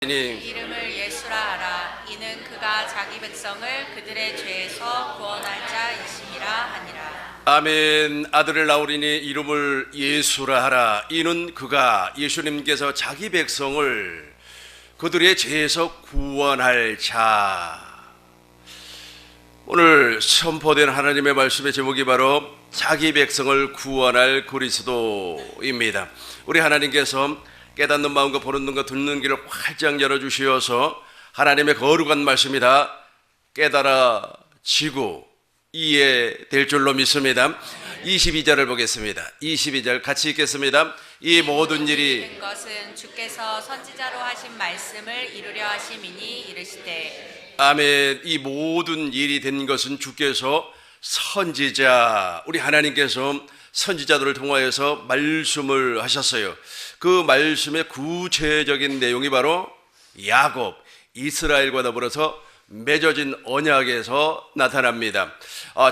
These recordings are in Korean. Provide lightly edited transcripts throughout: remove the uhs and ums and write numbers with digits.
이름을 예수라 하라. 이는 그가 자기 백성을 그들의 죄에서 구원할 자이심이라 하니라. 아멘. 아들을 낳으리니 이름을 예수라 하라. 이는 그가 예수님께서 자기 백성을 그들의 죄에서 구원할 자. 오늘 선포된 하나님의 말씀의 제목이 바로 자기 백성을 구원할 그리스도입니다. 우리 하나님께서 깨닫는 마음과 보는 눈과 듣는 귀를 활짝 열어주시어서 하나님의 거룩한 말씀이 다 깨달아지고 이해될 줄로 믿습니다. 22절을 보겠습니다. 22절 같이 읽겠습니다. 이 모든 일이 된 것은 주께서 선지자로 하신 말씀을 이루려 하심이니 이르시되. 아멘. 이 모든 일이 된 것은 주께서 선지자, 우리 하나님께서 선지자들을 통하여서 말씀을 하셨어요. 그 말씀의 구체적인 내용이 바로 야곱, 이스라엘과 더불어서 맺어진 언약에서 나타납니다.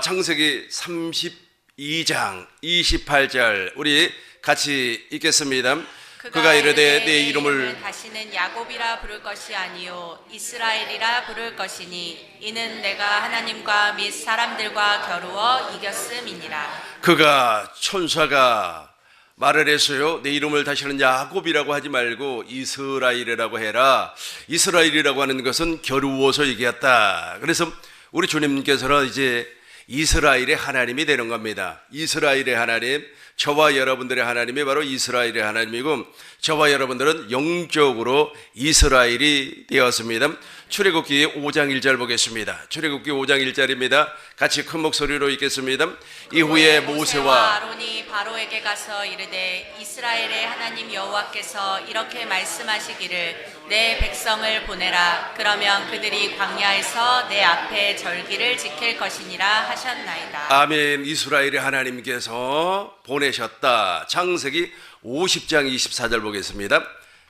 창세기 32장 28절 우리 같이 읽겠습니다. 그가 이르되 내 이름을 다시는 야곱이라 부를 것이 아니요 이스라엘이라 부를 것이니 이는 내가 하나님과 및 사람들과 겨루어 이겼음이니라. 그가 천사가 말을 했어요. 내 이름을 다시는 야곱이라고 하지 말고 이스라엘이라고 해라. 이스라엘이라고 하는 것은 겨루어서 이겼다. 그래서 우리 주님께서는 이제 이스라엘의 하나님이 되는 겁니다. 이스라엘의 하나님, 저와 여러분들의 하나님이 바로 이스라엘의 하나님이고 저와 여러분들은 영적으로 이스라엘이 되었습니다. 출애굽기 5장 1절 보겠습니다. 출애굽기 5장 1절입니다. 같이 큰 목소리로 읽겠습니다. 이후에 모세와 아론이 바로에게 가서 이르되 이스라엘의 하나님 여호와께서 이렇게 말씀하시기를 내 백성을 보내라. 그러면 그들이 광야에서 내 앞에 절기를 지킬 것이니라 하셨나이다. 아멘. 이스라엘의 하나님께서 보내셨다. 창세기 50장 24절 보겠습니다.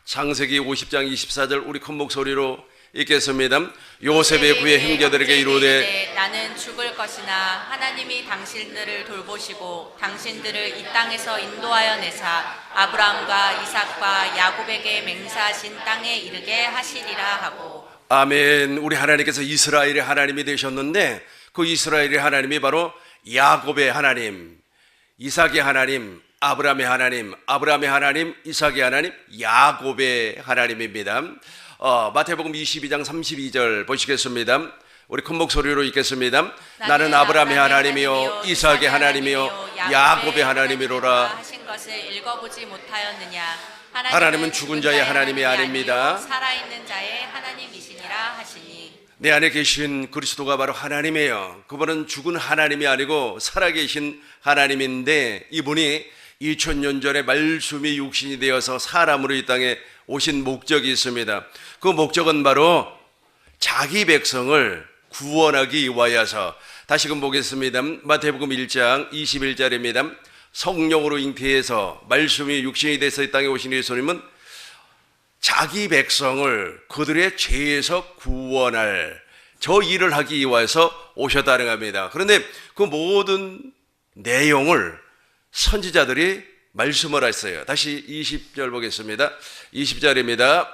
창세기 50장 24절 우리 큰 목소리로 읽겠습니다. 요셉의 구의 형제들에게 이르되 나는 죽을 것이나 하나님이 당신들을 돌보시고 당신들을 이 땅에서 인도하여 내사 아브라함과 이삭과 야곱에게 맹세하신 땅에 이르게 하시리라 하고. 아멘. 우리 하나님께서 이스라엘의 하나님이 되셨는데 그 이스라엘의 하나님이 바로 야곱의 하나님, 이삭의 하나님, 아브라함의 하나님, 이삭의 하나님, 야곱의 하나님입니다. 마태복음 22장 32절 보시겠습니다. 우리 큰 목소리로 읽겠습니다. 나는 아브라함의 하나님이요 이삭의 하나님이요 야곱의 하나님이로라 하신 것을 읽어보지 못하였느냐. 하나님은 죽은 자의 하나님이 아닙니다. 살아있는 자의 하나님이시니라 하시니. 내 안에 계신 그리스도가 바로 하나님이에요. 그분은 죽은 하나님이 아니고 살아계신 하나님인데 이분이 2000년 전에 말씀이 육신이 되어서 사람으로 이 땅에 오신 목적이 있습니다. 그 목적은 바로 자기 백성을 구원하기 위하여서. 다시금 보겠습니다. 마태복음 1장 21절입니다. 성령으로 잉태해서 말씀이 육신이 돼서 이 땅에 오신 예수님은 자기 백성을 그들의 죄에서 구원할 저 일을 하기 위해서 오셨다는 겁니다. 그런데 그 모든 내용을 선지자들이 말씀을 했어요. 다시 20절 보겠습니다. 20절입니다.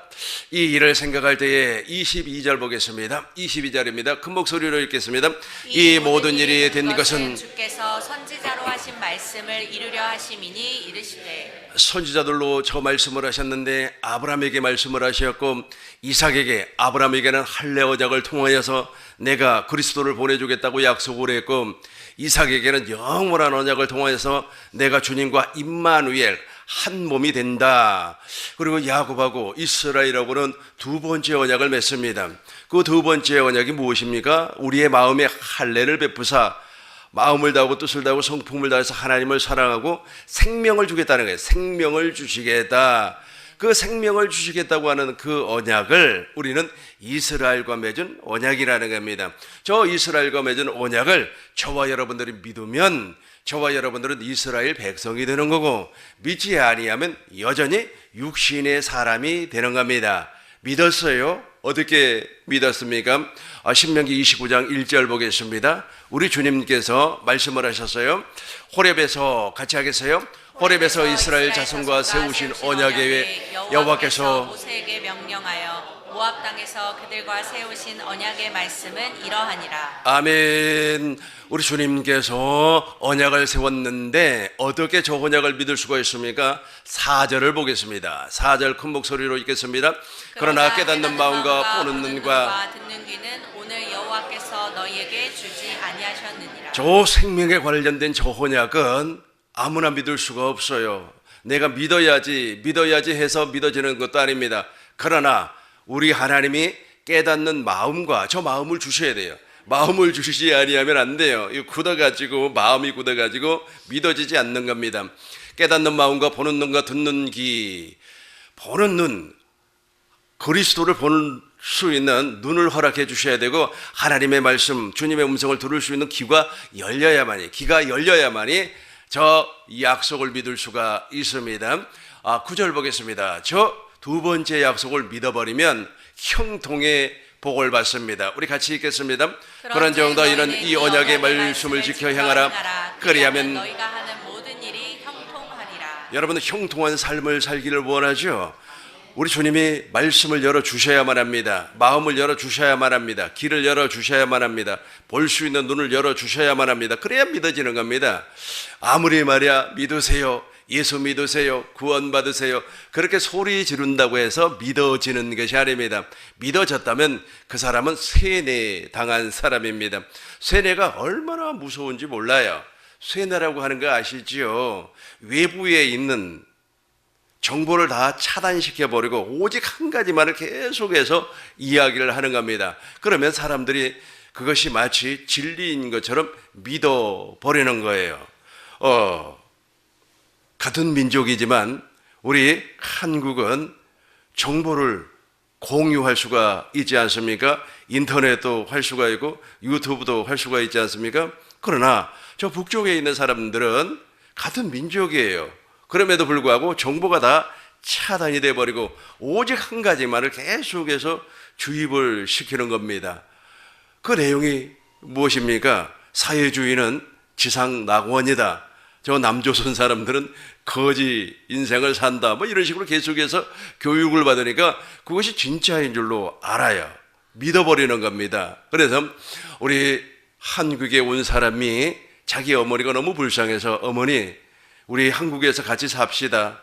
이 일을 생각할 때에 22절 보겠습니다. 22절입니다. 큰 목소리로 읽겠습니다. 이 모든 일이 된 것은 주께서 선지자로 하신 말씀을 이루려 하심이니 이르시되. 선지자들로 저 말씀을 하셨는데 아브라함에게 말씀을 하셨고 이삭에게 아브라함에게는 할례 언약을 통하여서 내가 그리스도를 보내주겠다고 약속을 했고 이삭에게는 영원한 언약을 통하여서 내가 주님과 임마누엘 한 몸이 된다. 그리고 야곱하고 이스라엘하고는 두 번째 언약을 맺습니다. 그 두 번째 언약이 무엇입니까? 우리의 마음에 할례를 베푸사 마음을 다하고 뜻을 다하고 성품을 다해서 하나님을 사랑하고 생명을 주겠다는 거예요. 생명을 주시겠다. 그 생명을 주시겠다고 하는 그 언약을 우리는 이스라엘과 맺은 언약이라는 겁니다. 저 이스라엘과 맺은 언약을 저와 여러분들이 믿으면 저와 여러분들은 이스라엘 백성이 되는 거고 믿지 아니하면 여전히 육신의 사람이 되는 겁니다. 믿었어요? 어떻게 믿었습니까? 신명기 29장 1절 보겠습니다. 우리 주님께서 말씀을 하셨어요. 호렙에서 같이 하겠어요? 호렙에서 이스라엘 자손과 세우신 언약에 여호와께서 모세에게 명령하여 모압 땅에서 그들과 세우신 언약의 말씀은 이러하니라. 아멘. 우리 주님께서 언약을 세웠는데 어떻게 저 언약을 믿을 수가 있습니까? 4절을 보겠습니다. 4절 큰 목소리로 읽겠습니다. 그러나 깨닫는 마음과 보는 눈과 듣는 귀는 오늘 여호와께서 너희에게 주지 아니하셨느니라. 저 생명에 관련된 저 언약은 아무나 믿을 수가 없어요. 내가 믿어야지 해서 믿어지는 것도 아닙니다. 그러나 우리 하나님이 깨닫는 마음과 저 마음을 주셔야 돼요. 마음을 주시지 아니하면 안 돼요. 이거 굳어가지고 마음이 굳어가지고 믿어지지 않는 겁니다. 깨닫는 마음과 보는 눈과 듣는 귀, 보는 눈, 그리스도를 볼 수 있는 눈을 허락해 주셔야 되고 하나님의 말씀, 주님의 음성을 들을 수 있는 귀가 열려야만이 저 약속을 믿을 수가 있습니다. 9절 보겠습니다. 저 두 번째 약속을 믿어버리면 형통의 복을 받습니다. 우리 같이 읽겠습니다. 그런즉 너희는 이 언약의 말씀을 지켜 행하라. 그리하면 너희가 하는 모든 일이 형통하리라. 여러분은 형통한 삶을 살기를 원하죠? 우리 주님이 말씀을 열어주셔야만 합니다. 마음을 열어주셔야만 합니다. 길을 열어주셔야만 합니다. 볼 수 있는 눈을 열어주셔야만 합니다. 그래야 믿어지는 겁니다. 아무리 말이야 믿으세요, 예수 믿으세요, 구원 받으세요, 그렇게 소리 지른다고 해서 믿어지는 것이 아닙니다. 믿어졌다면 그 사람은 세뇌 당한 사람입니다. 세뇌가 얼마나 무서운지 몰라요. 세뇌라고 하는 거 아시지요? 외부에 있는 정보를 다 차단시켜버리고 오직 한 가지만을 계속해서 이야기를 하는 겁니다. 그러면 사람들이 그것이 마치 진리인 것처럼 믿어버리는 거예요. 같은 민족이지만 우리 한국은 정보를 공유할 수가 있지 않습니까? 인터넷도 할 수가 있고 유튜브도 할 수가 있지 않습니까? 그러나 저 북쪽에 있는 사람들은 같은 민족이에요. 그럼에도 불구하고 정보가 다 차단이 돼버리고 오직 한 가지만을 계속해서 주입을 시키는 겁니다. 그 내용이 무엇입니까? 사회주의는 지상낙원이다. 저 남조선 사람들은 거지 인생을 산다. 뭐 이런 식으로 계속해서 교육을 받으니까 그것이 진짜인 줄로 알아요. 믿어버리는 겁니다. 그래서 우리 한국에 온 사람이 자기 어머니가 너무 불쌍해서 어머니 우리 한국에서 같이 삽시다.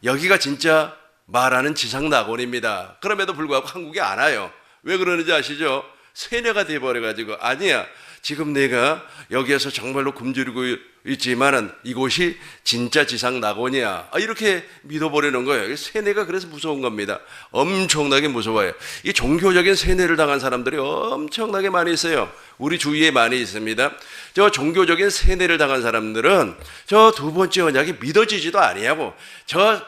여기가 진짜 말하는 지상낙원입니다. 그럼에도 불구하고 한국에 안 와요. 왜 그러는지 아시죠? 세뇌가 돼버려가지고 아니야. 지금 내가 여기에서 정말로 굶주리고 있지만은 이곳이 진짜 지상낙원이야. 이렇게 믿어버리는 거예요. 세뇌가 그래서 무서운 겁니다. 엄청나게 무서워요. 이 종교적인 세뇌를 당한 사람들이 엄청나게 많이 있어요. 우리 주위에 많이 있습니다. 저 종교적인 세뇌를 당한 사람들은 저 두 번째 언약이 믿어지지도 아니하고 저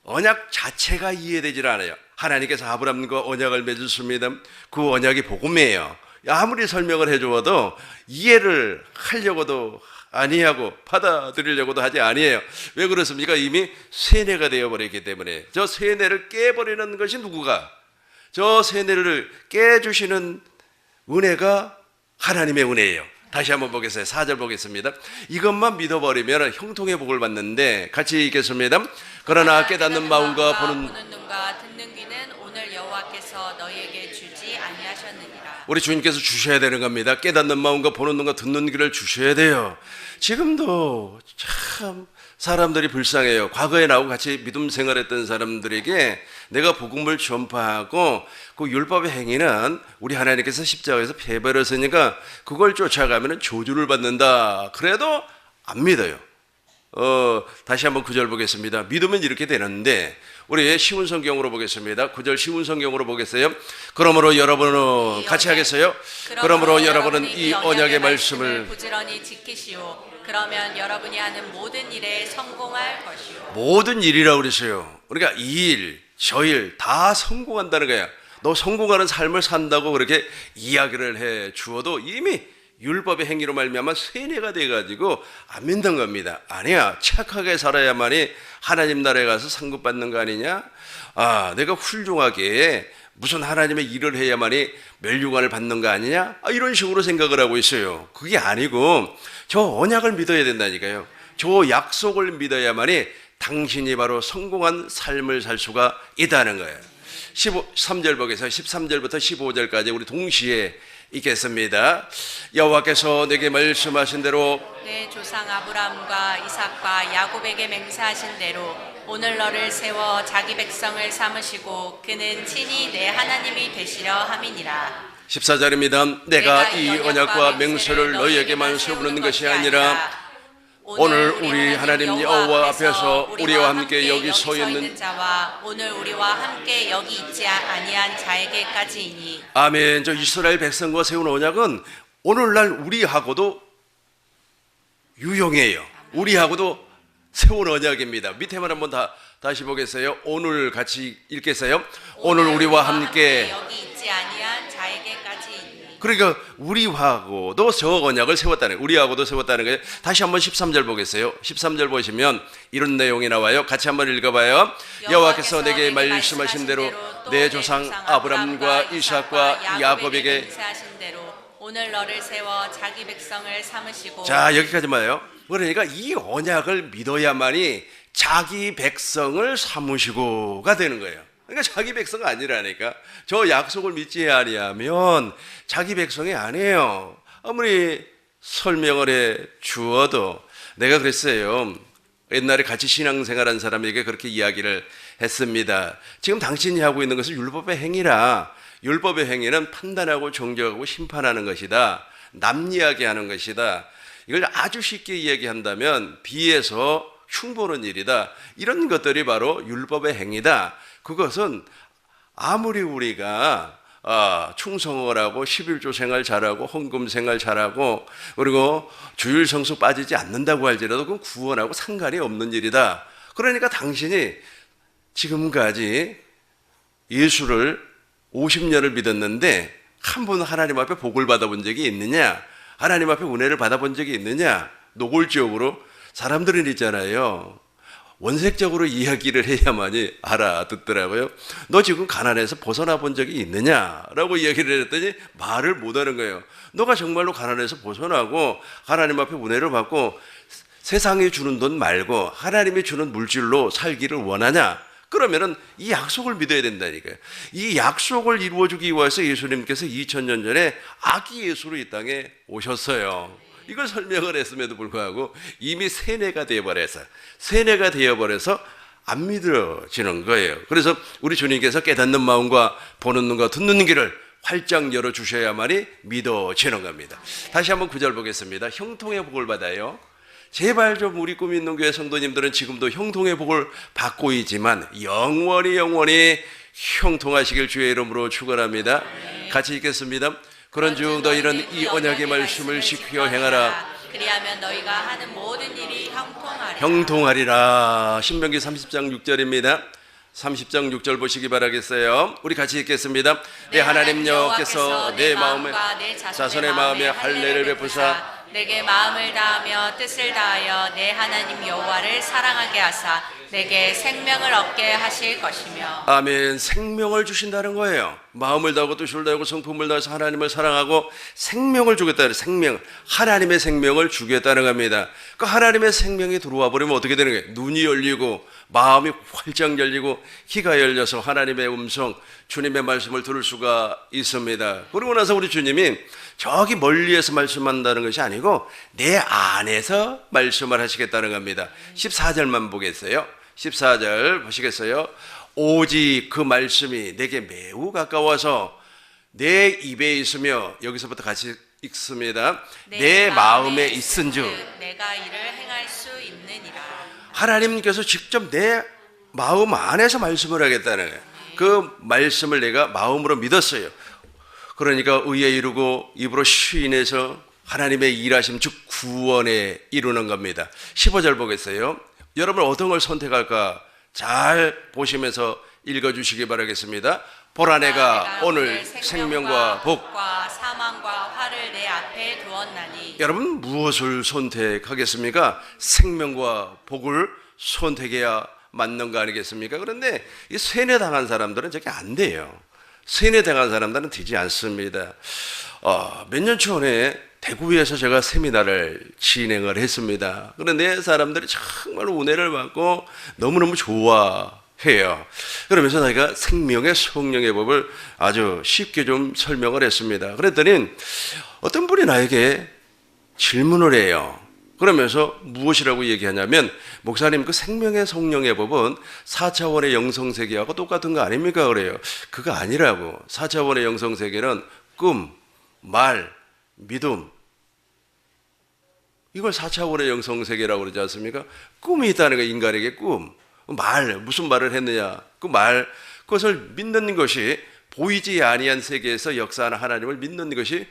언약 자체가 이해되질 않아요. 하나님께서 아브라함과 언약을 맺었습니다. 그 언약이 복음이에요. 아무리 설명을 해주어도 이해를 하려고도 아니하고 받아들이려고도 하지 아니에요. 왜 그렇습니까? 이미 세뇌가 되어버렸기 때문에. 저 세뇌를 깨버리는 것이 누구가? 저 세뇌를 깨주시는 은혜가 하나님의 은혜예요. 다시 한번 보겠어요. 4절 보겠습니다. 이것만 믿어버리면 형통의 복을 받는데 같이 읽겠습니다. 그러나 깨닫는 마음과 보는 눈과 듣는 귀는 오늘 여호와께서 너희에게 주지 아니하셨느니라. 우리 주님께서 주셔야 되는 겁니다. 깨닫는 마음과 보는 눈과 듣는 귀를 주셔야 돼요. 지금도 참 사람들이 불쌍해요. 과거에 나하고 같이 믿음 생활했던 사람들에게 내가 복음을 전파하고 그 율법의 행위는 우리 하나님께서 십자가에서 폐벌을 했으니까 그걸 쫓아가면 저주를 받는다. 그래도 안 믿어요. 다시 한번 9절 보겠습니다. 믿으면 이렇게 되는데 우리 쉬운 성경으로 보겠습니다. 9절 쉬운 성경으로 보겠어요. 그러므로 여러분은 같이 하겠어요. 그러므로 여러분은 이 언약의 말씀을 부지런히 지키시오. 그러면 여러분이 하는 모든 일에 성공할 것이오. 모든 일이라고 그랬어요. 그러니까 이 일, 저 일 다 성공한다는 거야. 너 성공하는 삶을 산다고 그렇게 이야기를 해 주어도 이미 율법의 행위로 말미암아 세뇌가 돼가지고 안 믿는 겁니다. 아니야, 착하게 살아야만이 하나님 나라에 가서 상급받는 거 아니냐? 내가 훌륭하게 무슨 하나님의 일을 해야만이 멸류관을 받는 거 아니냐? 이런 식으로 생각을 하고 있어요. 그게 아니고 저 언약을 믿어야 된다니까요. 저 약속을 믿어야만이 당신이 바로 성공한 삶을 살 수가 있다는 거예요. 13절 보겠습니다. 13절부터 15절까지 우리 동시에 읽겠습니다. 여호와께서 내게 말씀하신 대로 내 조상 아브라함과 이삭과 야곱에게 맹세하신 대로 오늘 너를 세워 자기 백성을 삼으시고 그는 친히 내 하나님이 되시려 함이니라. 14절입니다. 내가 이 언약과 맹세를 너희에게만 세우는 것이 아니라 오늘 우리 하나님 여호와 앞에서 우리와 함께 여기 서 있는 자와 오늘 우리와 함께 여기 있지 아니한 자에게까지이니. 아멘. 저 이스라엘 백성과 세운 언약은 오늘날 우리하고도 유용해요. 우리하고도 세운 언약입니다. 밑에만 한번 다시 보겠어요. 오늘 같이 읽겠어요. 오늘 우리와 함께 여기 있지 아니한 자에게까지이니. 그러니까 우리하고도 저 언약을 세웠다는 거예요. 우리하고도 세웠다는 거예요. 다시 한번 13절 보겠어요. 13절 보시면 이런 내용이 나와요. 같이 한번 읽어봐요. 여호와께서 내게 말씀하신 대로 내 조상 아브람과 이삭과 야곱에게 맹세하신 대로 오늘 너를 세워 자기 백성을 삼으시고. 자, 여기까지만요. 그러니까 이 언약을 믿어야만이 자기 백성을 삼으시고가 되는 거예요. 그러니까 자기 백성 아니라니까. 저 약속을 믿지 아니하면 자기 백성이 아니에요. 아무리 설명을 해 주어도. 내가 그랬어요. 옛날에 같이 신앙생활한 사람에게 그렇게 이야기를 했습니다. 지금 당신이 하고 있는 것은 율법의 행위라. 율법의 행위는 판단하고 정죄하고 심판하는 것이다. 남 이야기하는 것이다. 이걸 아주 쉽게 이야기한다면 비에서 흉보는 일이다. 이런 것들이 바로 율법의 행위다. 그것은 아무리 우리가 충성을 하고 11조 생활 잘하고 헌금 생활 잘하고 그리고 주일 성수 빠지지 않는다고 할지라도 그건 구원하고 상관이 없는 일이다. 그러니까 당신이 지금까지 예수를 50년을 믿었는데 한 번 하나님 앞에 복을 받아본 적이 있느냐? 하나님 앞에 은혜를 받아본 적이 있느냐? 노골적으로 사람들은 있잖아요. 원색적으로 이야기를 해야만이 알아듣더라고요. 너 지금 가난해서 벗어나 본 적이 있느냐라고 이야기를 했더니 말을 못하는 거예요. 너가 정말로 가난해서 벗어나고 하나님 앞에 은혜를 받고 세상이 주는 돈 말고 하나님이 주는 물질로 살기를 원하냐? 그러면은 이 약속을 믿어야 된다니까요. 이 약속을 이루어주기 위해서 예수님께서 2000년 전에 아기 예수로 이 땅에 오셨어요. 이걸 설명을 했음에도 불구하고 이미 세뇌가 되어버려서 안 믿어지는 거예요. 그래서 우리 주님께서 깨닫는 마음과 보는 눈과 듣는 귀를 활짝 열어주셔야만이 믿어지는 겁니다. 다시 한번 9절 보겠습니다. 형통의 복을 받아요. 제발 좀 우리 꿈 있는 교회 성도님들은 지금도 형통의 복을 받고 있지만 영원히 형통하시길 주의 이름으로 축원합니다. 같이 읽겠습니다. 그런즉 너희는 이 언약의 말씀을 지켜 행하라. 그리하면 너희가 하는 모든 일이 형통하리라. 신명기 30장 6절입니다. 30장 6절 보시기 바라겠어요. 우리 같이 읽겠습니다. 내 하나님 여호와께서 내 마음에 자손의 마음에 할례를 베푸사 내게 마음을 다하며 뜻을 다하여 내 하나님 여호와를 사랑하게 하사 내게 생명을 얻게 하실 것이며. 아멘. 생명을 주신다는 거예요. 마음을 다하고 뜻을 다하고 성품을 다해서 하나님을 사랑하고 생명을 주겠다는 생명, 하나님의 생명을 주겠다는 겁니다. 그 하나님의 생명이 들어와 버리면 어떻게 되는 거예요? 눈이 열리고 마음이 활짝 열리고 귀가 열려서 하나님의 음성, 주님의 말씀을 들을 수가 있습니다. 그러고 나서 우리 주님이 저기 멀리에서 말씀한다는 것이 아니고 내 안에서 말씀을 하시겠다는 겁니다. 14절만 보겠어요. 14절 보시겠어요? 오직 그 말씀이 내게 매우 가까워서 내 입에 있으며, 여기서부터 같이 읽습니다. 내 마음에 있은즉 내가 이를 행할 수 있느니라. 하나님께서 직접 내 마음 안에서 말씀을 하겠다는 거예요. 그 말씀을 내가 마음으로 믿었어요. 그러니까 의에 이루고 입으로 시인해서 하나님의 일하심 즉 구원에 이루는 겁니다. 15절 보겠어요. 여러분 어떤 걸 선택할까 잘 보시면서 읽어주시기 바라겠습니다. 보라 내가 오늘 생명과 복과 사망과 화를 내 앞에 두었나니. 여러분 무엇을 선택하겠습니까? 생명과 복을 선택해야 맞는 거 아니겠습니까? 그런데 이 세뇌당한 사람들은 저게 안 돼요. 세뇌당한 사람들은 되지 않습니다. 몇 년 전에 대구에서 제가 세미나를 진행을 했습니다. 그런데 사람들이 정말 은혜를 받고 너무너무 좋아했어요. 해요. 그러면서 내가 생명의 성령의 법을 아주 쉽게 좀 설명을 했습니다. 그랬더니 어떤 분이 나에게 질문을 해요. 그러면서 무엇이라고 얘기하냐면, 목사님, 그 생명의 성령의 법은 4차원의 영성세계하고 똑같은 거 아닙니까? 그래요. 그거 아니라고. 4차원의 영성세계는 꿈, 말, 믿음, 이걸 4차원의 영성세계라고 그러지 않습니까? 꿈이 있다는 거, 인간에게 꿈. 말, 무슨 말을 했느냐? 그 말, 그것을 믿는 것이, 보이지 아니한 세계에서 역사하는 하나님을 믿는 것이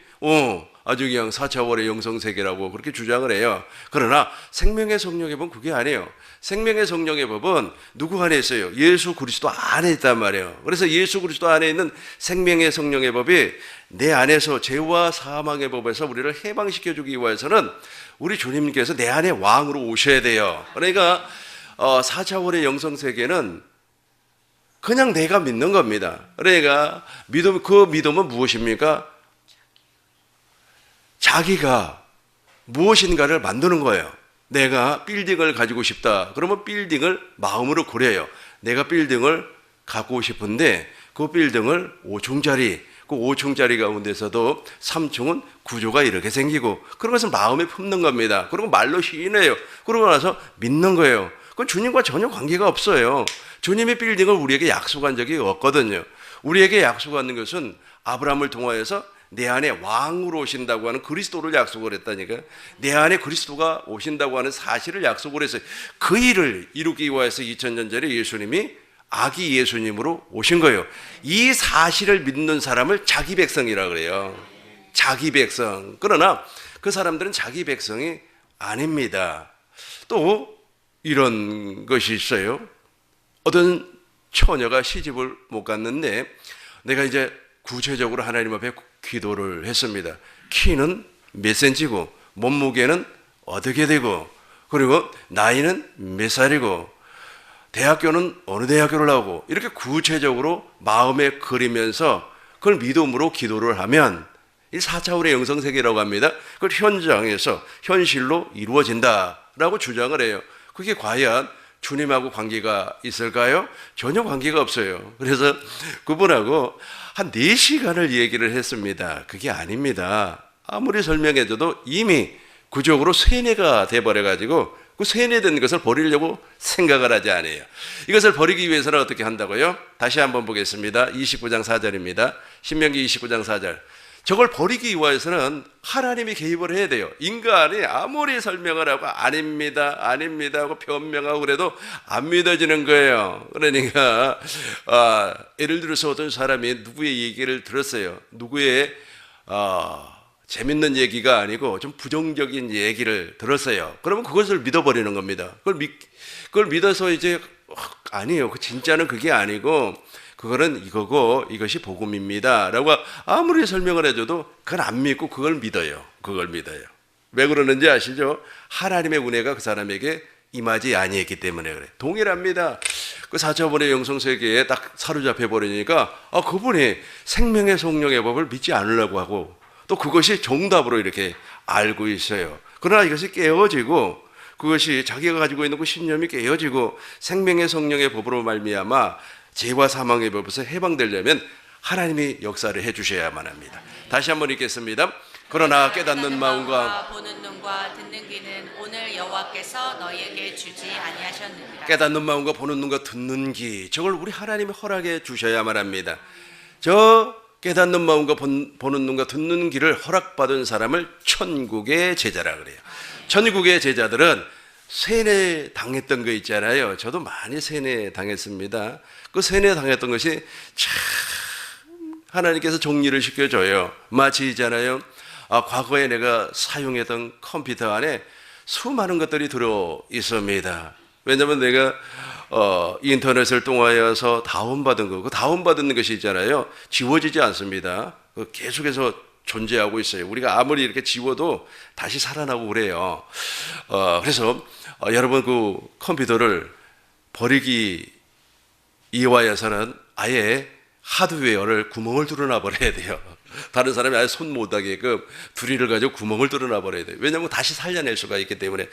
아주 그냥 4차원의 영성세계라고 그렇게 주장을 해요. 그러나 생명의 성령의 법은 그게 아니에요. 생명의 성령의 법은 누구 안에 있어요? 예수 그리스도 안에 있단 말이에요. 그래서 예수 그리스도 안에 있는 생명의 성령의 법이 내 안에서 죄와 사망의 법에서 우리를 해방시켜주기 위해서는 우리 주님께서 내 안에 왕으로 오셔야 돼요. 그러니까 4차원의 영성세계는 그냥 내가 믿는 겁니다. 그러니까 그 믿음은 무엇입니까? 자기가 무엇인가를 만드는 거예요. 내가 빌딩을 가지고 싶다. 그러면 빌딩을 마음으로 그려요. 내가 빌딩을 갖고 싶은데 그 빌딩을 5층짜리, 그 5층짜리 가운데서도 3층은 구조가 이렇게 생기고, 그런 것을 마음에 품는 겁니다. 그리고 말로 시인해요. 그러고 나서 믿는 거예요. 그건 주님과 전혀 관계가 없어요. 주님의 빌딩을 우리에게 약속한 적이 없거든요. 우리에게 약속하는 것은 아브라함을 통하여서 내 안에 왕으로 오신다고 하는 그리스도를 약속을 했다니까. 내 안에 그리스도가 오신다고 하는 사실을 약속을 했어요. 그 일을 이루기 위해서 2000년 전에 예수님이 아기 예수님으로 오신 거예요. 이 사실을 믿는 사람을 자기 백성이라 그래요. 자기 백성. 그러나 그 사람들은 자기 백성이 아닙니다. 또 이런 것이 있어요. 어떤 처녀가 시집을 못 갔는데 내가 이제 구체적으로 하나님 앞에 기도를 했습니다. 키는 몇 센치고 몸무게는 어떻게 되고 그리고 나이는 몇 살이고 대학교는 어느 대학교를 나오고 이렇게 구체적으로 마음에 그리면서 그걸 믿음으로 기도를 하면 이 4차원의 영성세계라고 합니다. 그걸 현장에서 현실로 이루어진다라고 주장을 해요. 그게 과연 주님하고 관계가 있을까요? 전혀 관계가 없어요. 그래서 그분하고 한 4시간을 얘기를 했습니다. 그게 아닙니다. 아무리 설명해줘도 이미 구적으로 세뇌가 돼버려가지고 그 세뇌된 것을 버리려고 생각을 하지 않아요. 이것을 버리기 위해서는 어떻게 한다고요? 다시 한번 보겠습니다. 29장 4절입니다. 신명기 29장 4절. 저걸 버리기 위해서는 하나님이 개입을 해야 돼요. 인간이 아무리 설명을 하고 아닙니다, 아닙니다 하고 변명하고 그래도 안 믿어지는 거예요. 그러니까 예를 들어서 어떤 사람이 누구의 얘기를 들었어요. 누구의 재밌는 얘기가 아니고 좀 부정적인 얘기를 들었어요. 그러면 그것을 믿어버리는 겁니다. 그걸 믿어서 이제 아니에요. 진짜는 그게 아니고 그거는 이거고 이것이 복음입니다 라고 아무리 설명을 해줘도 그건 안 믿고 그걸 믿어요. 그걸 믿어요. 왜 그러는지 아시죠? 하나님의 은혜가 그 사람에게 임하지 아니했기 때문에 그래요. 동일합니다. 그 4차원의 영성세계에 딱 사로잡혀 버리니까 그분이 생명의 성령의 법을 믿지 않으려고 하고 또 그것이 정답으로 이렇게 알고 있어요. 그러나 이것이 깨어지고 그것이 자기가 가지고 있는 그 신념이 깨어지고 생명의 성령의 법으로 말미암아 죄와 사망의 법에서 해방되려면 하나님이 역사를 해주셔야만 합니다. 다시 한번 읽겠습니다. 그러나 깨닫는 마음과 보는 눈과 듣는 귀는 오늘 여호와께서 너희에게 주지 아니하셨느니라. 깨닫는 마음과 보는 눈과 듣는 귀, 저걸 우리 하나님이 허락해 주셔야만 합니다. 저 깨닫는 마음과 보는 눈과 듣는 귀를 허락받은 사람을 천국의 제자라 그래요. 천국의 제자들은 세뇌 당했던 거 있잖아요. 저도 많이 세뇌 당했습니다. 그 세뇌 당했던 것이 참 하나님께서 정리를 시켜줘요. 마치 있잖아요. 과거에 내가 사용했던 컴퓨터 안에 수많은 것들이 들어 있습니다. 왜냐하면 내가 인터넷을 통하여서 다운받은 거, 그 다운받은 것이 있잖아요. 지워지지 않습니다. 계속해서 존재하고 있어요. 우리가 아무리 이렇게 지워도 다시 살아나고 그래요. 그래서 여러분 그 컴퓨터를 버리기 이와여서는 아예 하드웨어를 구멍을 뚫어놔 버려야 돼요. 다른 사람이 아예 손 못하게끔 두리를 가지고 구멍을 뚫어놔 버려야 돼요. 왜냐하면 다시 살려낼 수가 있기 때문에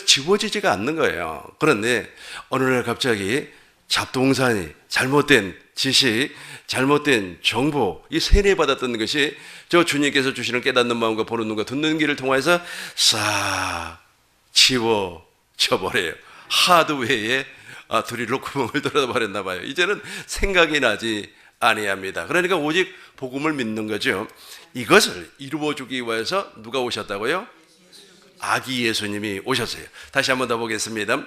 지워지지가 않는 거예요. 그런데 어느 날 갑자기 잡동사니, 잘못된 지식, 잘못된 정보, 이 세뇌받았던 것이 저 주님께서 주시는 깨닫는 마음과 보는 눈과 듣는 귀를 통해서 싹 지워져 버려요. 하드웨어에 드릴로 구멍을 뚫어 버렸나 봐요. 이제는 생각이 나지 아니합니다. 그러니까 오직 복음을 믿는 거죠. 이것을 이루어주기 위해서 누가 오셨다고요? 아기 예수님이 오셨어요. 다시 한번 더 보겠습니다.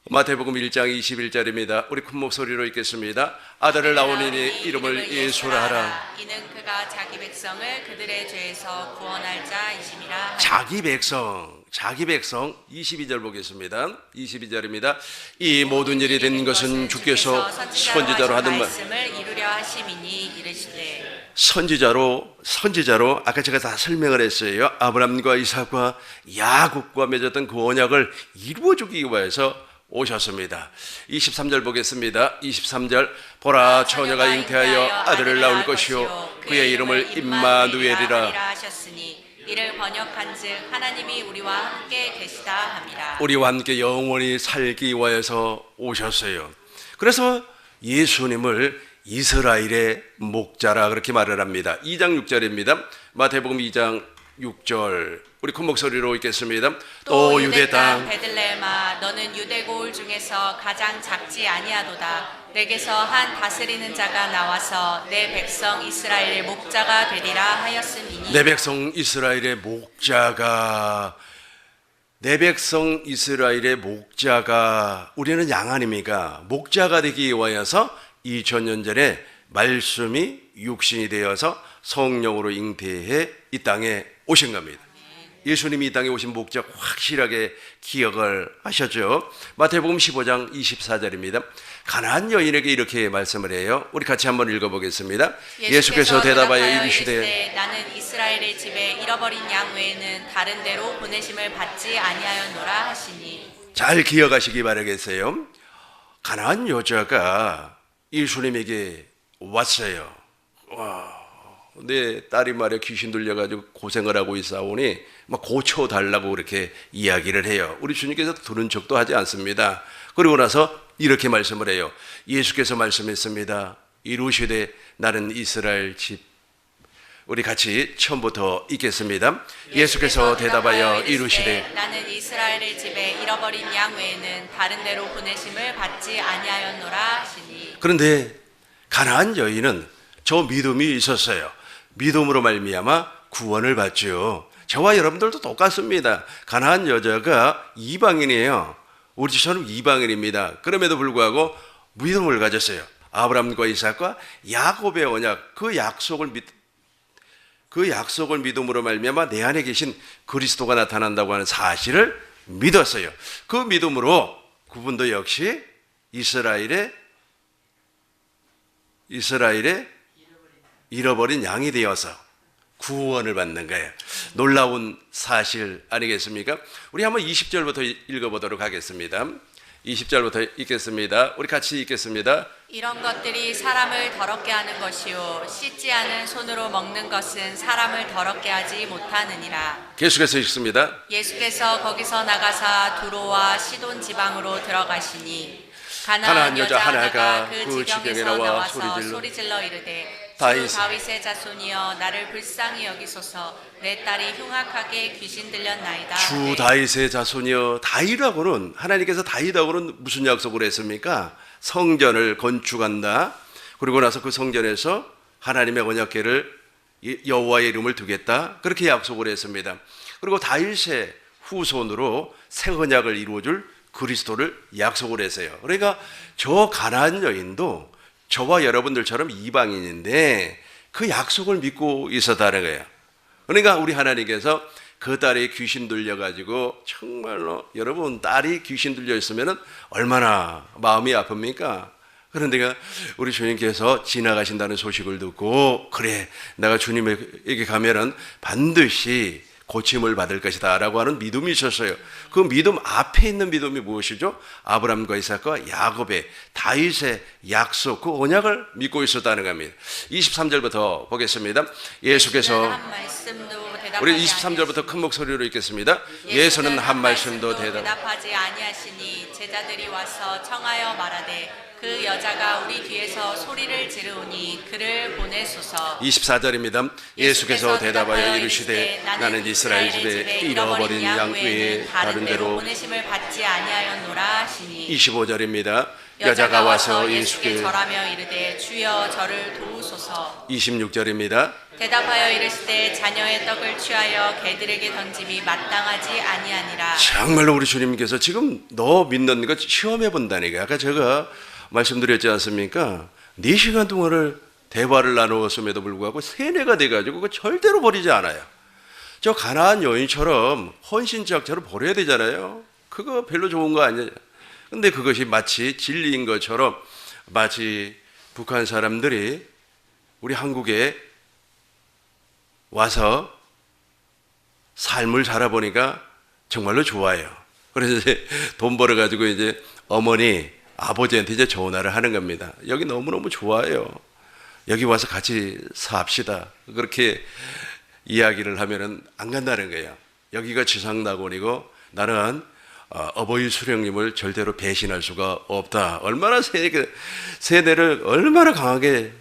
마태복음 1장 21절입니다. 우리 큰 목소리로 읽겠습니다. 아들을 낳으니 이름을 예수라 하라. 이는 그가 자기 백성을 그들의 죄에서 구원할 자이심이라. 자기 백성 22절 보겠습니다. 22절입니다. 이 모든 일이 된 것은 주께서 선지자로 하던 말씀을 이루려 하심이니 이르시되. 선지자로 아까 제가 다 설명을 했어요. 아브라함과 이삭과 야곱과 맺었던 그 언약을 이루어주기 위해서 오셨습니다. 23절 보겠습니다. 23절 보라 처녀가 잉태하여 아들을 낳을 것이요 그의 이름을 임마누엘이라 하셨으니 이를 번역한즉 하나님이 우리와 함께 계시다 함이라. 우리와 함께 영원히 살기 위해서 오셨어요. 그래서 예수님을 이스라엘의 목자라 그렇게 말을 합니다. 2장 6절입니다. 마태복음 2장 6절 우리 큰 목소리로 읽겠습니다. 또 유대 땅 베들레헴아 너는 유대 고을 중에서 가장 작지 아니하도다. 내게서 한 다스리는 자가 나와서 내 백성 이스라엘의 목자가 되리라 하였음이니. 내 백성 이스라엘의 목자가 우리는 양 아닙니까? 목자가 되기 위하여서 2000년 전에 말씀이 육신이 되어서 성령으로 잉태해 이 땅에 오신 겁니다. 예수님이 이 땅에 오신 목적 확실하게 기억을 하셨죠. 마태복음 15장 24절입니다. 가나안 여인에게 이렇게 말씀을 해요. 우리 같이 한번 읽어보겠습니다. 예수께서 대답하여 이르시되 나는 이스라엘의 집에 잃어버린 양 외에는 다른 데로 보내심을 받지 아니하였노라 하시니. 잘 기억하시기 바라겠어요. 가나안 여자가 예수님에게 왔어요. 내 딸이 말에 귀신 들려가지고 고생을 하고 있사오니 막 고쳐달라고 그렇게 이야기를 해요. 우리 주님께서 들은 척도 하지 않습니다. 그리고 나서 이렇게 말씀을 해요. 예수께서 말씀했습니다. 이루시되 나는 이스라엘 집. 우리 같이 처음부터 읽겠습니다. 예수께서 대답하여 이루시되 나는 이스라엘의 집에 잃어버린 양 외에는 다른 데로 보내심을 받지 아니하였노라 하시니. 그런데 가나안 여인은 저 믿음이 있었어요. 믿음으로 말미암아 구원을 받죠. 저와 여러분들도 똑같습니다. 가나안 여자가 이방인이에요. 우리처럼 이방인입니다. 그럼에도 불구하고 믿음을 가졌어요. 아브라함과 이삭과 야곱의 언약, 그 약속을 믿음으로 말미암아 내 안에 계신 그리스도가 나타난다고 하는 사실을 믿었어요. 그 믿음으로 그분도 역시 이스라엘의 잃어버린 양이 되어서 구원을 받는 거예요. 놀라운 사실 아니겠습니까? 우리 한번 20절부터 읽어보도록 하겠습니다. 20절부터 읽겠습니다. 우리 같이 읽겠습니다. 이런 것들이 사람을 더럽게 하는 것이요 씻지 않은 손으로 먹는 것은 사람을 더럽게 하지 못하느니라. 계속해서 읽습니다. 예수께서 거기서 나가사 두로와 시돈 지방으로 들어가시니 가나안 여자 하나가 그 지경에 나와 소리질러 이르되 다윗의 자손이여 나를 불쌍히 여기소서. 내 딸이 흉악하게 귀신 들렸나이다. 주 다윗의 자손이여. 다윗하고는 하나님께서 다윗하고는 무슨 약속을 했습니까? 성전을 건축한다. 그리고 나서 그 성전에서 하나님의 언약궤를 여호와의 이름을 두겠다. 그렇게 약속을 했습니다. 그리고 다윗의 후손으로 새 언약을 이루어줄 그리스도를 약속을 했어요. 그러니까 저 가나안 여인도 저와 여러분들처럼 이방인인데 그 약속을 믿고 있었다는 거예요. 그러니까 우리 하나님께서 그 딸이 귀신 들려가지고 정말로 여러분 딸이 귀신 들려 있으면 얼마나 마음이 아픕니까? 그런데 우리 주님께서 지나가신다는 소식을 듣고 그래 내가 주님에게 가면은 반드시 고침을 받을 것이다 라고 하는 믿음이 있었어요. 그 믿음 앞에 있는 믿음이 무엇이죠? 아브라함과 이삭과 야곱의 다윗의 약속, 그 언약을 믿고 있었다는 겁니다. 23절부터 보겠습니다. 예수께서 한 말씀도 우리 23절부터 큰 목소리로 읽겠습니다. 예수는 한 말씀도 대답하지 아니하시니 제자들이 와서 청하여 말하되 그 여자가 우리 뒤에서 소리를 지르오니 그를 보내소서. 24절입니다. 예수께서 대답하여 이르시되 나는 이스라엘 집에 잃어버린 양 외에 다른 데로 보내심을 받지 아니하였노라 하시니. 25절입니다. 여자가 와서 예수께 절하며 이르되 주여 저를 도우소서. 26절입니다. 대답하여 이르시되 자녀의 떡을 취하여 개들에게 던짐이 마땅하지 아니하니라. 정말로 우리 주님께서 지금 너 믿는 것 시험해 본다니까. 아까 제가 말씀드렸지 않습니까? 4시간 동안을 대화를 나누었음에도 불구하고 세뇌가 돼가지고 그거 절대로 버리지 않아요. 저 가나안 여인처럼 헌신자처럼 버려야 되잖아요. 그거 별로 좋은 거 아니에요. 근데 그것이 마치 진리인 것처럼 마치 북한 사람들이 우리 한국에 와서 삶을 살아보니까 정말로 좋아요. 그래서 이제 돈 벌어가지고 이제 어머니, 아버지한테 이제 전화를 하는 겁니다. 여기 너무너무 좋아요. 여기 와서 같이 삽시다. 그렇게 이야기를 하면은 안 간다는 거예요. 여기가 지상낙원이고 나는 어버이 수령님을 절대로 배신할 수가 없다. 얼마나 세뇌를 얼마나 강하게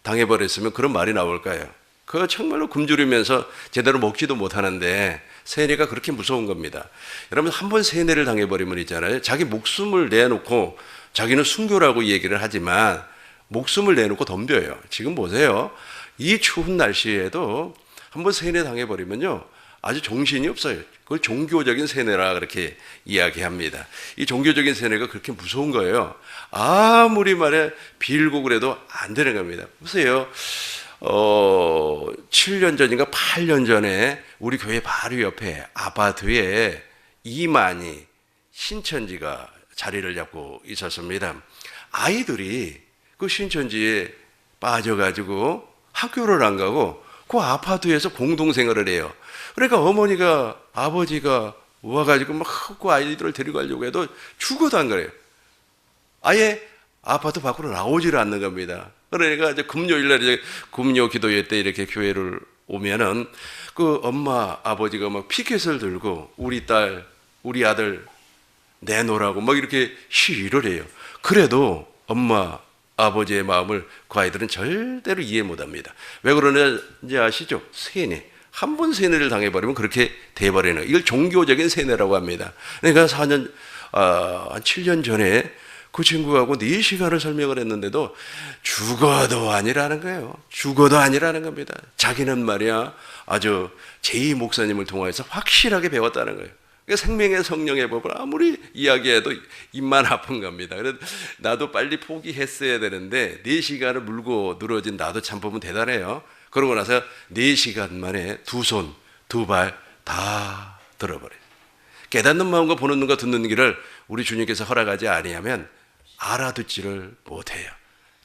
당해버렸으면 그런 말이 나올까요? 그거 정말로 굶주리면서 제대로 먹지도 못하는데 세뇌가 그렇게 무서운 겁니다. 여러분 한번 세뇌를 당해버리면 있잖아요. 자기 목숨을 내놓고 자기는 순교라고 얘기를 하지만 목숨을 내놓고 덤벼요. 지금 보세요. 이 추운 날씨에도 한번 세뇌 당해버리면요. 아주 정신이 없어요. 그걸 종교적인 세뇌라 그렇게 이야기합니다. 이 종교적인 세뇌가 그렇게 무서운 거예요. 아무리 말해 빌고 그래도 안 되는 겁니다. 보세요. 7년 전인가 8년 전에 우리 교회 바로 옆에 아파트에 이만희 신천지가 자리를 잡고 있었습니다. 아이들이 그 신천지에 빠져가지고 학교를 안 가고 그 아파트에서 공동생활을 해요. 그러니까 어머니가 아버지가 와가지고 막 그 아이들을 데리고 가려고 해도 죽어도 안 그래요. 아예 아파트 밖으로 나오지를 않는 겁니다. 그러니까 이제 금요일날 이제 금요 기도회 때 이렇게 교회를 오면은 그 엄마 아버지가 막 피켓을 들고 우리 딸 우리 아들 내놓으라고 막 이렇게 시위를 해요. 그래도 엄마 아버지의 마음을 그 아이들은 절대로 이해 못합니다. 왜 그러는지 아시죠? 세뇌. 한 번 세뇌를 당해버리면 그렇게 돼버리는 거예요. 이걸 종교적인 세뇌라고 합니다. 그러니까 한 7년 전에 그 친구하고 4시간을 설명을 했는데도 죽어도 아니라는 거예요. 죽어도 아니라는 겁니다. 자기는 말이야 아주 제2 목사님을 통해서 확실하게 배웠다는 거예요. 그러니까 생명의 성령의 법을 아무리 이야기해도 입만 아픈 겁니다. 그래서 나도 빨리 포기했어야 되는데 4시간을 물고 늘어진 나도 참 보면 대단해요. 그러고 나서 4시간 만에 2손, 2발 다 들어버려요. 깨닫는 마음과 보는 눈과 듣는 귀를 우리 주님께서 허락하지 아니하면 알아듣지를 못해요.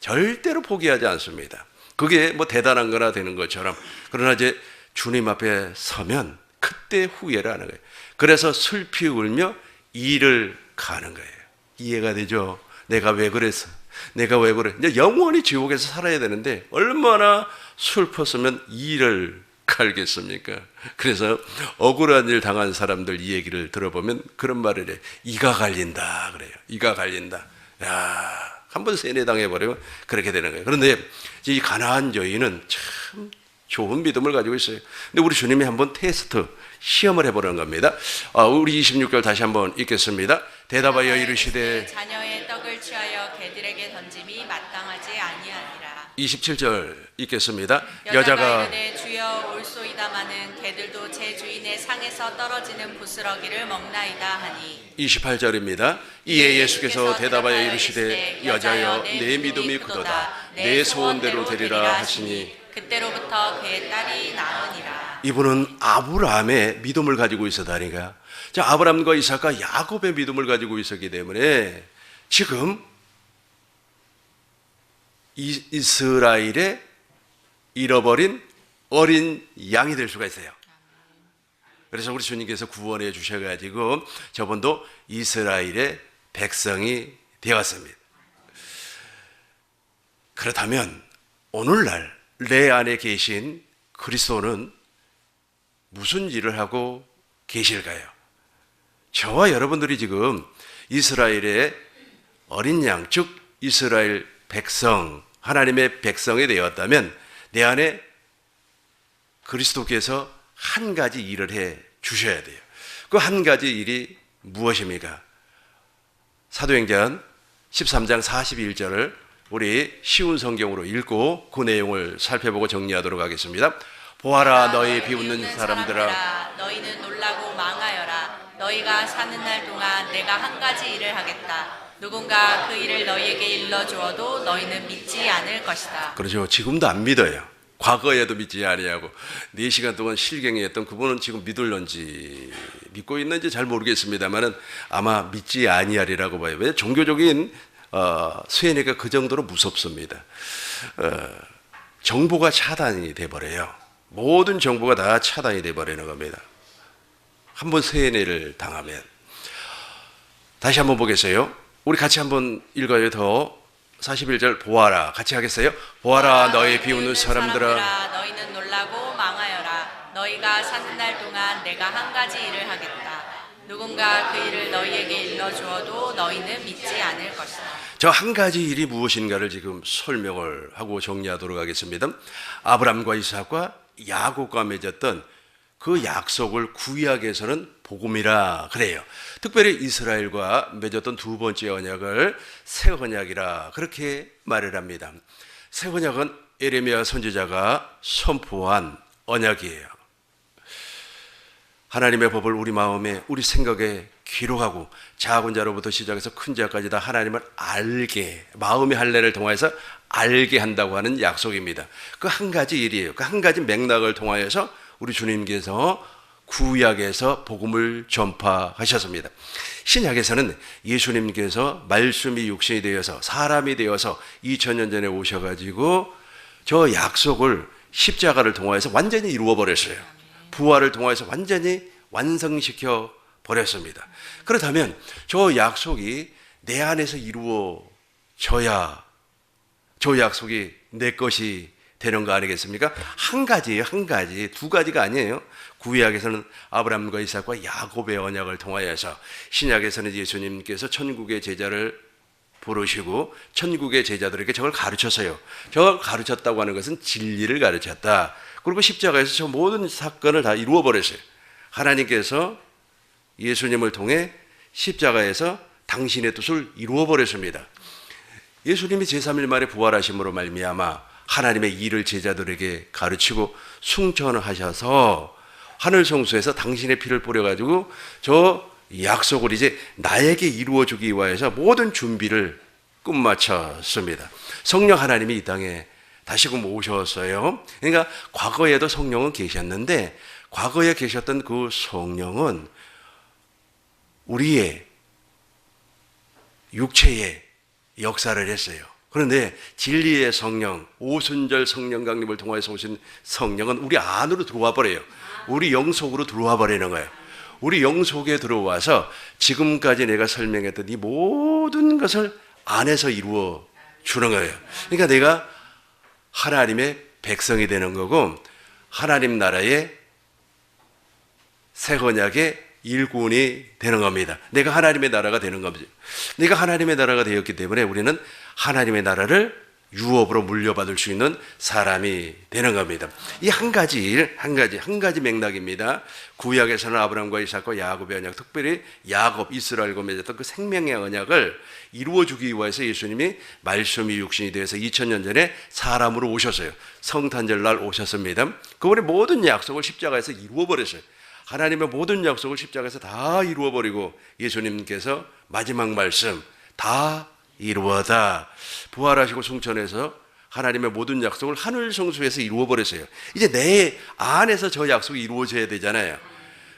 절대로 포기하지 않습니다. 그게 뭐 대단한 거나 되는 것처럼. 그러나 이제 주님 앞에 서면 그때 후회를 하는 거예요. 그래서 슬피 울며 일을 가는 거예요. 이해가 되죠? 내가 왜 그랬어? 내가 왜 그래? 이제 영원히 지옥에서 살아야 되는데 얼마나 슬펐으면 일을 갈겠습니까? 그래서 억울한 일 당한 사람들 이 얘기를 들어보면 그런 말을 해. 이가 갈린다 그래요. 이가 갈린다. 야, 한번 세뇌당해버리면 그렇게 되는 거예요. 그런데 이 가나안 여인은 참 좋은 믿음을 가지고 있어요. 근데 우리 주님이 한번 테스트, 시험을 해보는 겁니다. 우리 26절 다시 한번 읽겠습니다. 대답하여 이르시되 자녀의 떡을 취하여 개들에게 던짐이 마땅하지 아니하니라. 27절 읽겠습니다. 여자가 이르되 주여 올소이다마는 개들도 제 주인의 상에서 떨어지는 부스러기를 먹나이다 하니. 28절입니다. 이에 예수께서 대답하여 이르시되 여자여 내 믿음이 크도다. 내 소원대로 되리라 하시니 그때로부터 그의 딸이 나으니라. 이분은 아브라함의 믿음을 가지고 있었다니까. 자, 아브라함과 이삭과 야곱의 믿음을 가지고 있었기 때문에 지금 이스라엘의 잃어버린 어린 양이 될 수가 있어요. 그래서 우리 주님께서 구원해 주셔가지고 저분도 이스라엘의 백성이 되었습니다. 그렇다면 오늘날 내 안에 계신 그리스도는 무슨 일을 하고 계실까요? 저와 여러분들이 지금 이스라엘의 어린 양, 즉 이스라엘 백성, 하나님의 백성이 되었다면 내 안에 그리스도께서 한 가지 일을 해 주셔야 돼요. 그 한 가지 일이 무엇입니까? 사도행전 13장 41절을 우리 쉬운 성경으로 읽고 그 내용을 살펴보고 정리하도록 하겠습니다. 보아라 너희 비웃는 사람들아, 너희는 놀라고 망하여라. 너희가 사는 날 동안 내가 한 가지 일을 하겠다. 누군가 그 일을 너희에게 일러주어도 너희는 믿지 않을 것이다. 그렇죠. 지금도 안 믿어요. 과거에도 믿지 아니하고 4시간 동안 실갱이했던 그분은 지금 믿을런지 믿고 있는지 잘 모르겠습니다만은 아마 믿지 아니하리라고 봐요. 왜? 종교적인 수행회가 그 정도로 무섭습니다. 정보가 차단이 돼버려요. 모든 정보가 다 차단이 돼버리는 겁니다. 한번 세뇌를 당하면. 다시 한번 보겠어요. 우리 같이 한번 읽어요. 더 41절 보아라. 같이 하겠어요? 보아라 너희 비웃는 사람들아, 너희는 놀라고 망하여라. 너희가 사는 날 동안 내가 한 가지 일을 하겠다. 누군가 그 일을 너희에게 일러주어도 너희는 믿지 않을 것이다. 저 한 가지 일이 무엇인가를 지금 설명을 하고 정리하도록 하겠습니다. 아브람과 이삭과 야곱과 맺었던 그 약속을 구약에서는 복음이라 그래요. 특별히 이스라엘과 맺었던 두 번째 언약을 새 언약이라 그렇게 말을 합니다. 새 언약은 예레미야 선지자가 선포한 언약이에요. 하나님의 법을 우리 마음에, 우리 생각에 기록하고 작은 자로부터 시작해서 큰 자까지 다 하나님을 알게, 마음의 할례를 통해서 알게 한다고 하는 약속입니다. 그 한 가지 일이에요. 그 한 가지 맥락을 통하여서 우리 주님께서 구약에서 복음을 전파하셨습니다. 신약에서는 예수님께서 말씀이 육신이 되어서 사람이 되어서 2000년 전에 오셔가지고 저 약속을 십자가를 통하여서 완전히 이루어버렸어요. 부활을 통하여서 완전히 완성시켜 버렸습니다. 그렇다면 저 약속이 내 안에서 이루어져야 저 약속이 내 것이 되는 거 아니겠습니까? 한 가지예요. 한 가지. 두 가지가 아니에요. 구약에서는 아브라함과 이삭과 야곱의 언약을 통하여서, 신약에서는 예수님께서 천국의 제자를 부르시고 천국의 제자들에게 저걸 가르쳤어요. 저걸 가르쳤다고 하는 것은 진리를 가르쳤다. 그리고 십자가에서 저 모든 사건을 다 이루어 버렸어요. 하나님께서 예수님을 통해 십자가에서 당신의 뜻을 이루어 버렸습니다. 예수님이 제3일 만에 부활하심으로 말미암아 하나님의 일을 제자들에게 가르치고 승천을 하셔서 하늘 성소에서 당신의 피를 뿌려가지고 저 약속을 이제 나에게 이루어주기 위해서 모든 준비를 끝마쳤습니다. 성령 하나님이 이 땅에 다시금 오셨어요. 그러니까 과거에도 성령은 계셨는데 과거에 계셨던 그 성령은 우리의 육체에 역사를 했어요. 그런데 진리의 성령, 오순절 성령 강림을 통해서 오신 성령은 우리 안으로 들어와 버려요. 우리 영 속으로 들어와 버리는 거예요. 우리 영 속에 들어와서 지금까지 내가 설명했던 이 모든 것을 안에서 이루어 주는 거예요. 그러니까 내가 하나님의 백성이 되는 거고 하나님 나라의 새 언약의 일꾼이 되는 겁니다. 내가 하나님의 나라가 되는 겁니다. 내가 하나님의 나라가 되었기 때문에 우리는 하나님의 나라를 유업으로 물려받을 수 있는 사람이 되는 겁니다. 이 한 가지 일, 한 가지 맥락입니다. 구약에서는 아브라함과 이삭과 야곱의 언약, 특별히 야곱, 이스라엘과 맺었던 그 생명의 언약을 이루어주기 위해서 예수님이 말씀이 육신이 되어서 2000년 전에 사람으로 오셨어요. 성탄절 날 오셨습니다. 그분의 모든 약속을 십자가에서 이루어버렸어요. 하나님의 모든 약속을 십자가에서 다 이루어버리고 예수님께서 마지막 말씀 다 이루어다. 부활하시고 승천해서 하나님의 모든 약속을 하늘 성소에서 이루어버렸어요. 이제 내 안에서 저 약속이 이루어져야 되잖아요.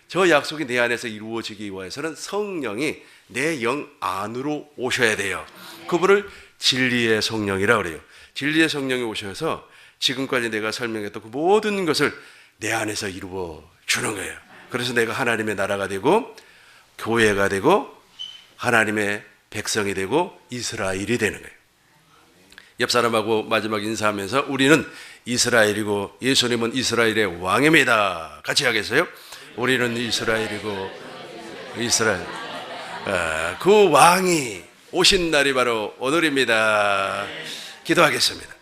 저 약속이 내 안에서 이루어지기 위해서는 성령이 내 영 안으로 오셔야 돼요. 그분을 진리의 성령이라고 그래요. 진리의 성령이 오셔서 지금까지 내가 설명했던 그 모든 것을 내 안에서 이루어 주는 거예요. 그래서 내가 하나님의 나라가 되고 교회가 되고 하나님의 백성이 되고 이스라엘이 되는 거예요. 옆 사람하고 마지막 인사하면서 우리는 이스라엘이고 예수님은 이스라엘의 왕입니다. 같이 하겠어요? 우리는 이스라엘이고 이스라엘 그 왕이 오신 날이 바로 오늘입니다. 기도하겠습니다.